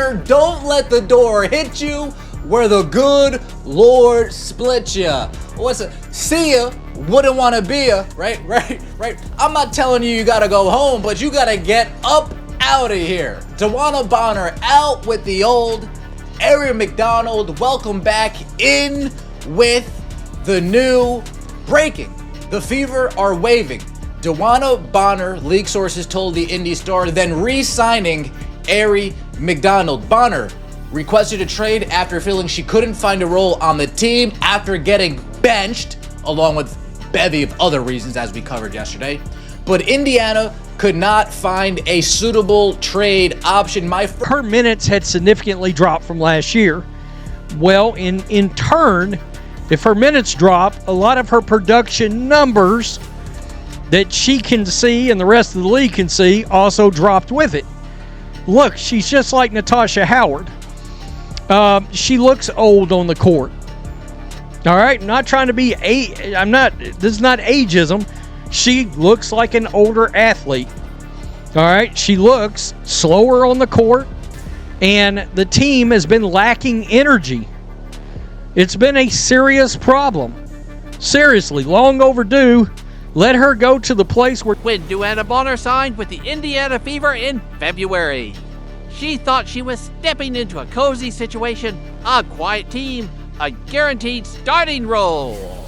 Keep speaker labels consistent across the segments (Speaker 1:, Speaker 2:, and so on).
Speaker 1: Bonner, don't let the door hit you where the good Lord split ya. What's it? See ya, wouldn't want to be ya, right? I'm not telling you gotta go home, but you gotta get up out of here. DeWanna Bonner out with the old. Aari McDonald, welcome back in with the new. Breaking. The Fever are waving DeWanna Bonner, league sources told the Indy Star, then re-signing Aari McDonald. Bonner requested a trade after feeling she couldn't find a role on the team after getting benched, along with a bevy of other reasons as we covered yesterday. But Indiana could not find a suitable trade option.
Speaker 2: Her minutes had significantly dropped from last year. Well, in turn, if her minutes drop, a lot of her production numbers that she can see and the rest of the league can see also dropped with it. Look, she's just like Natasha Howard. She looks old on the court. All right, I'm not trying to be this is not ageism. She looks like an older athlete. All right, she looks slower on the court, and the team has been lacking energy. It's been a serious problem. Seriously, long overdue. Let her go to the place where...
Speaker 3: When DeWanna Bonner signed with the Indiana Fever in February, she thought she was stepping into a cozy situation, a quiet team, a guaranteed starting role,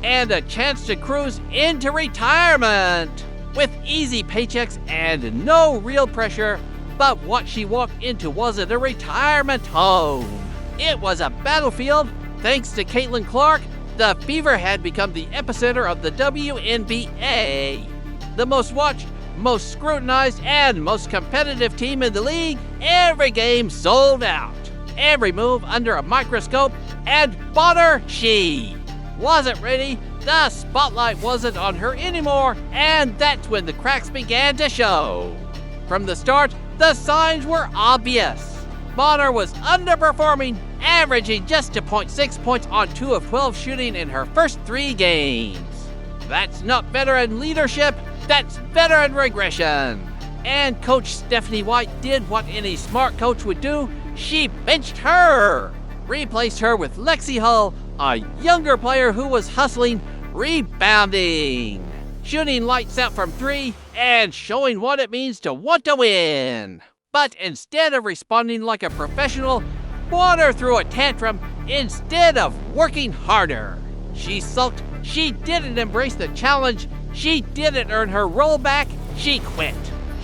Speaker 3: and a chance to cruise into retirement with easy paychecks and no real pressure. But what she walked into wasn't a retirement home. It was a battlefield. Thanks to Caitlin Clark, the Fever had become the epicenter of the WNBA. The most watched, most scrutinized, and most competitive team in the league. Every game sold out. Every move under a microscope. And Bonner, she wasn't ready. The spotlight wasn't on her anymore. And that's when the cracks began to show. From the start, the signs were obvious. Bonner was underperforming, averaging just 0.6 points on 2 of 12 shooting in her first 3 games. That's not veteran leadership, that's veteran regression. And Coach Stephanie White did what any smart coach would do. She benched her, replaced her with Lexie Hull, a younger player who was hustling, rebounding, shooting lights out from 3, and showing what it means to want to win. But instead of responding like a professional, Bonner threw a tantrum instead of working harder. She sulked, she didn't embrace the challenge, she didn't earn her role back, she quit.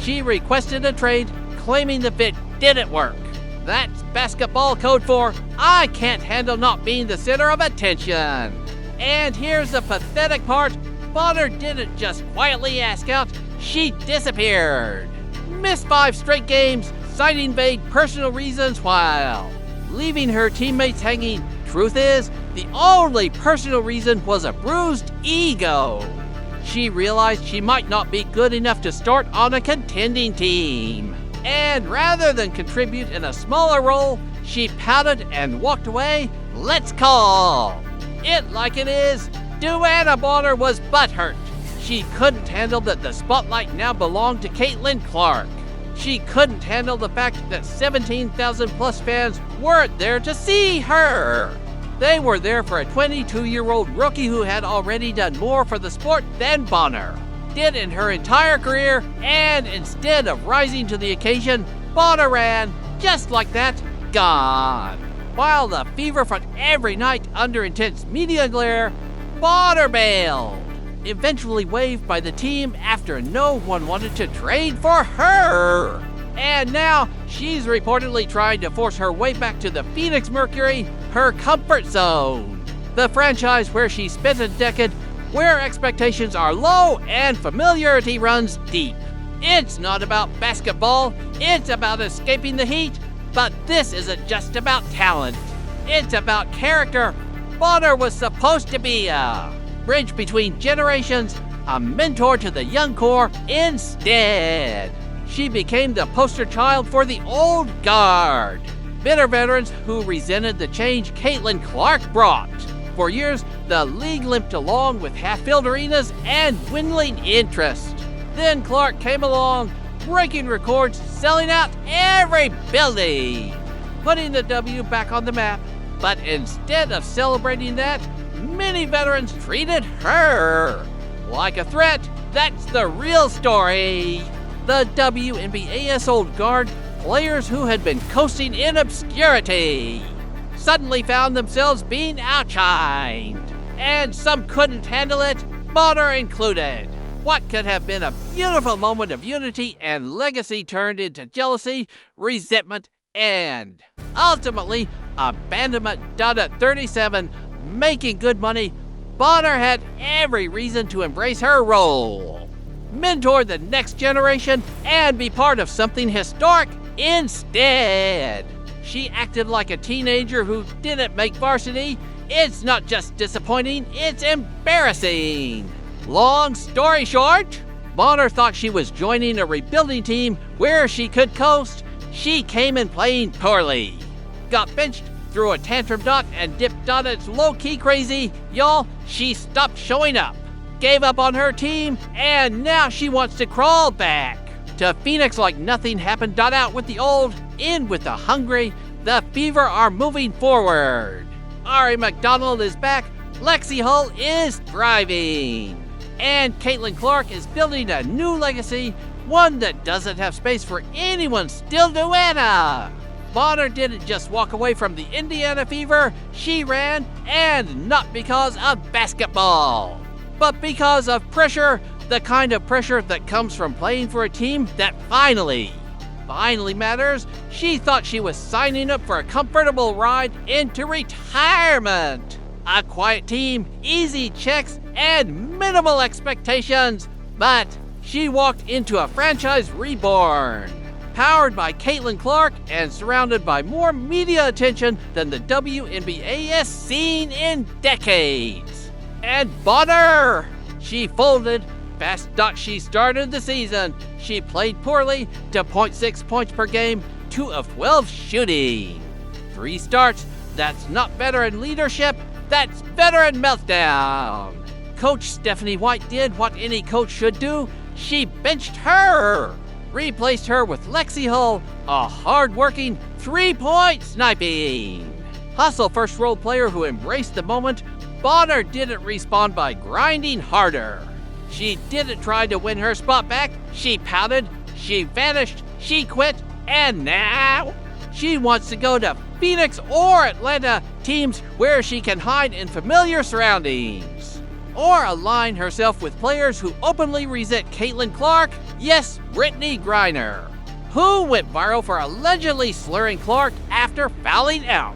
Speaker 3: She requested a trade, claiming the fit didn't work. That's basketball code for, I can't handle not being the center of attention. And here's the pathetic part, Bonner didn't just quietly ask out, she disappeared. Missed 5 straight games, citing vague personal reasons while leaving her teammates hanging. Truth is, the only personal reason was a bruised ego. She realized she might not be good enough to start on a contending team. And rather than contribute in a smaller role, she pouted and walked away. Let's call it like it is. DeWanna Bonner was butthurt. She couldn't handle that the spotlight now belonged to Caitlin Clark. She couldn't handle the fact that 17,000 plus fans weren't there to see her. They were there for a 22-year-old rookie who had already done more for the sport than Bonner did in her entire career, and instead of rising to the occasion, Bonner ran, just like that, gone. While the Fever fought every night under intense media glare, Bonner bailed. Eventually waived by the team after no one wanted to trade for her. And now she's reportedly trying to force her way back to the Phoenix Mercury, her comfort zone. The franchise where she spent a decade, where expectations are low and familiarity runs deep. It's not about basketball, it's about escaping the heat, but this isn't just about talent. It's about character. Bonner was supposed to be a bridge between generations, a mentor to the young core. Instead, she became the poster child for the old guard, bitter veterans who resented the change Caitlin Clark brought. For years, the league limped along with half-filled arenas and dwindling interest. Then Clark came along, breaking records, selling out every building. putting the W back on the map. But instead of celebrating that, many veterans treated her like a threat. That's the real story. The WNBA's old guard, players who had been coasting in obscurity, suddenly found themselves being outshined. And some couldn't handle it, Bonner included. What could have been a beautiful moment of unity and legacy turned into jealousy, resentment, and ultimately abandonment. Done at 37, making good money, Bonner had every reason to embrace her role, mentor the next generation, and be part of something historic. Instead, she acted like a teenager who didn't make varsity. It's not just disappointing, it's embarrassing. Long story short, Bonner thought she was joining a rebuilding team where she could coast. She came in playing poorly, got benched, threw a tantrum. And dipped. It's low-key crazy. Y'all, she stopped showing up, gave up on her team, and now she wants to crawl back to Phoenix like nothing happened. Out with the old, in with the hungry. The Fever are moving forward. Aari McDonald is back. Lexie Hull is thriving. And Caitlin Clark is building a new legacy, one that doesn't have space for anyone still DeWanna. Bonner didn't just walk away from the Indiana Fever, she ran, and not because of basketball, but because of pressure, the kind of pressure that comes from playing for a team that finally matters. She thought she was signing up for a comfortable ride into retirement. A quiet team, easy checks, and minimal expectations. But she walked into a franchise reborn, powered by Caitlin Clark and surrounded by more media attention than the WNBA has seen in decades. And Bonner, she folded fast. She started the season. She played poorly to 0.6 points per game, 2 of 12 shooting. 3 starts, that's not veteran leadership, that's veteran meltdown. Coach Stephanie White did what any coach should do. She benched her, replaced her with Lexie Hull, a hard-working 3-point sniping hustle first role player who embraced the moment. Bonner didn't respond by grinding harder. She didn't try to win her spot back. She pouted, she vanished, she quit, and now she wants to go to Phoenix or Atlanta, teams where she can hide in familiar surroundings, or align herself with players who openly resent Caitlin Clark. Yes, Brittany Griner, who went viral for allegedly slurring Clark after fouling out.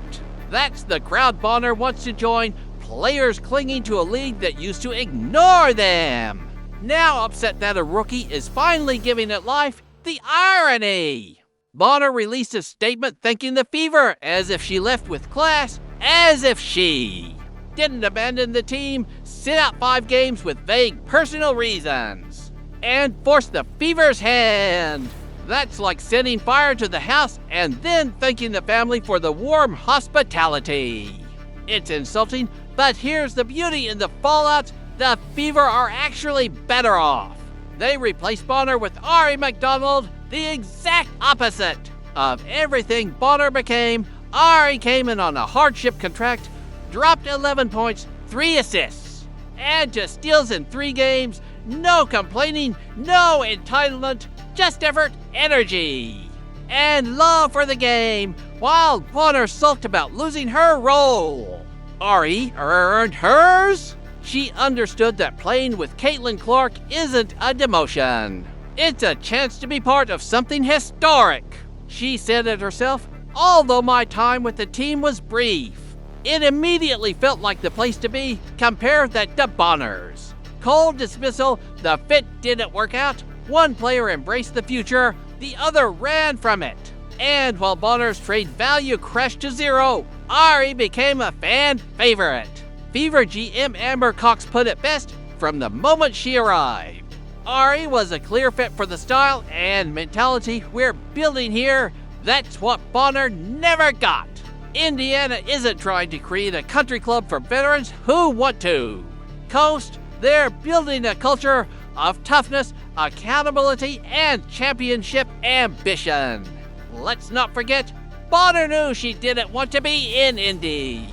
Speaker 3: That's the crowd Bonner wants to join, players clinging to a league that used to ignore them. Now upset that a rookie is finally giving it life. The irony! Bonner released a statement thanking the Fever, as if she left with class, as if she didn't abandon the team, sit out 5 games with vague personal reasons, and force the Fever's hand. That's like setting fire to the house and then thanking the family for the warm hospitality. It's insulting, but here's the beauty in the fallout. The Fever are actually better off. They replaced Bonner with Aari McDonald, the exact opposite of everything Bonner became. Aari came in on a hardship contract, dropped 11 points, 3 assists, and just steals in 3 games. No complaining, no entitlement, just effort, energy, and love for the game, while Bonner sulked about losing her role. Aari earned hers. She understood that playing with Caitlin Clark isn't a demotion. It's a chance to be part of something historic. She said it herself, although my time with the team was brief, it immediately felt like the place to be. Compare that to Bonner's cold dismissal. The fit didn't work out. One player embraced the future, the other ran from it. And while Bonner's trade value crashed to 0, Aari became a fan favorite. Fever GM Amber Cox put it best from the moment she arrived. Aari was a clear fit for the style and mentality we're building here. That's what Bonner never got. Indiana isn't trying to create a country club for veterans who want to coast. They're building a culture of toughness, accountability, and championship ambition. Let's not forget, Bonner knew she didn't want to be in Indy.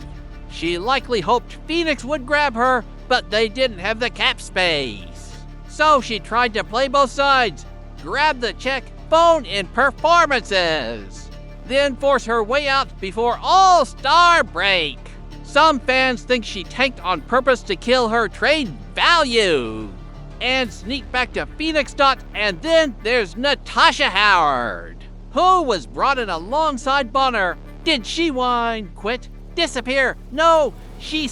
Speaker 3: She likely hoped Phoenix would grab her, but they didn't have the cap space. So she tried to play both sides, grab the check, phone in performances, then force her way out before All-Star break. Some fans think she tanked on purpose to kill her trade value and sneak back to Phoenix. And then there's Natasha Howard, who was brought in alongside Bonner. Did she whine, quit, disappear? No, she